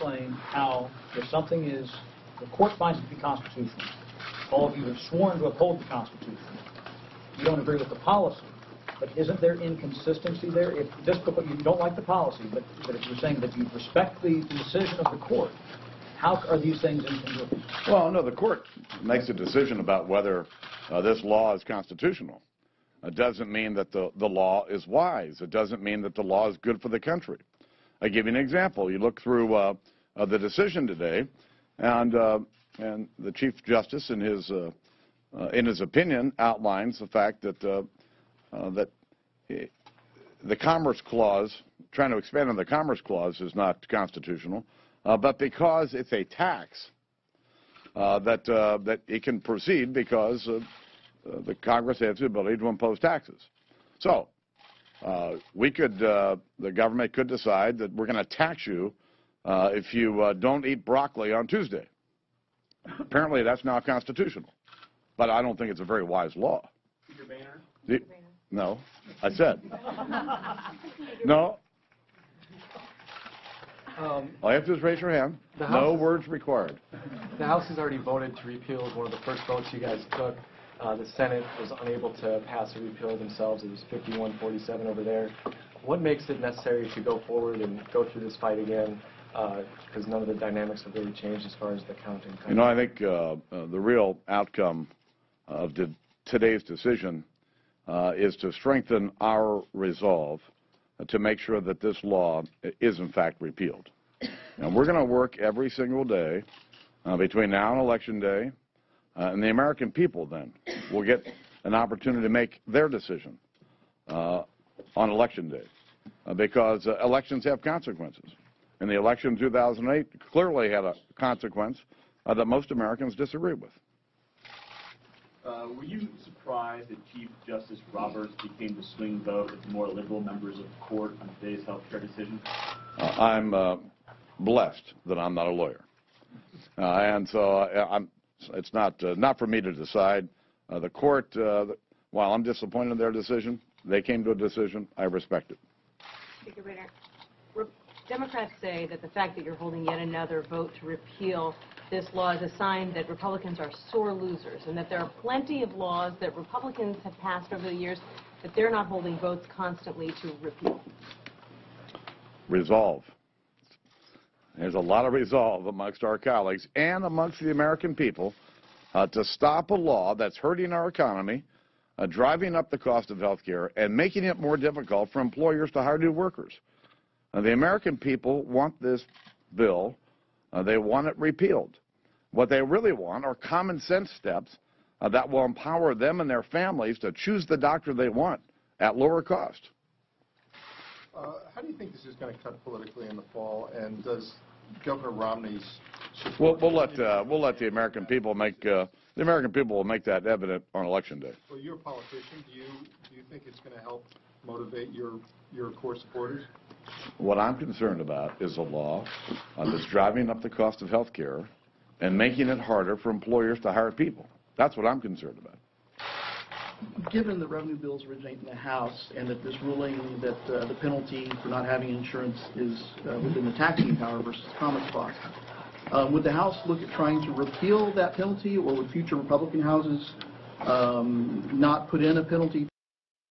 explain how, if something is, the court finds it to be constitutional, all of you have sworn to uphold the Constitution, you don't agree with the policy, but isn't there inconsistency there? If just because you don't like the policy, but if you're saying that you respect the decision of the court, how are these things incongruent? Well, no, the court makes a decision about whether this law is constitutional. It doesn't mean that the law is wise. It doesn't mean that the law is good for the country. I give you an example. You look through the decision today, and the Chief Justice, in his opinion, outlines the fact that that the Commerce Clause, trying to expand on the Commerce Clause, is not constitutional, but because it's a tax, that it can proceed because the Congress has the ability to impose taxes. So the government could decide that we're going to tax you if you don't eat broccoli on Tuesday. Apparently, that's now constitutional, but I don't think it's a very wise law. Peter Boehner? No, I said. No. All you have to do is raise your hand. No words required. The House has already voted to repeal. It was one of the first votes you guys took. The Senate was unable to pass a repeal themselves. It was 51-47 over there. What makes it necessary to go forward and go through this fight again? Because none of the dynamics have really changed as far as the counting. You know, I think the real outcome of today's decision is to strengthen our resolve to make sure that this law is in fact repealed. And we're going to work every single day between now and Election Day, and the American people then will get an opportunity to make their decision on Election Day, because elections have consequences. And the election in 2008 clearly had a consequence that most Americans disagree with. Were you surprised that Chief Justice Roberts became the swing vote with the more liberal members of the court on today's health care decision? I'm blessed that I'm not a lawyer. And so it's not for me to decide. The court, while I'm disappointed in their decision, they came to a decision. I respect it. Speaker Boehner, Democrats say that the fact that you're holding yet another vote to repeal this law is a sign that Republicans are sore losers, and that there are plenty of laws that Republicans have passed over the years that they're not holding votes constantly to repeal. Resolve. There's a lot of resolve amongst our colleagues and amongst the American people to stop a law that's hurting our economy, driving up the cost of health care, and making it more difficult for employers to hire new workers. The American people want this bill. They want it repealed. What they really want are common sense steps that will empower them and their families to choose the doctor they want at lower cost. How do you think this is going to cut politically in the fall? And does Governor Romney's support? We'll let the American people make the American people will make that evident on Election Day. Well, you're a politician. Do you think it's going to help motivate your core supporters? What I'm concerned about is a law that's driving up the cost of health care and making it harder for employers to hire people. That's what I'm concerned about. Given the revenue bills originate in the House and that this ruling that the penalty for not having insurance is within the taxing power versus common cost, would the House look at trying to repeal that penalty, or would future Republican houses not put in a penalty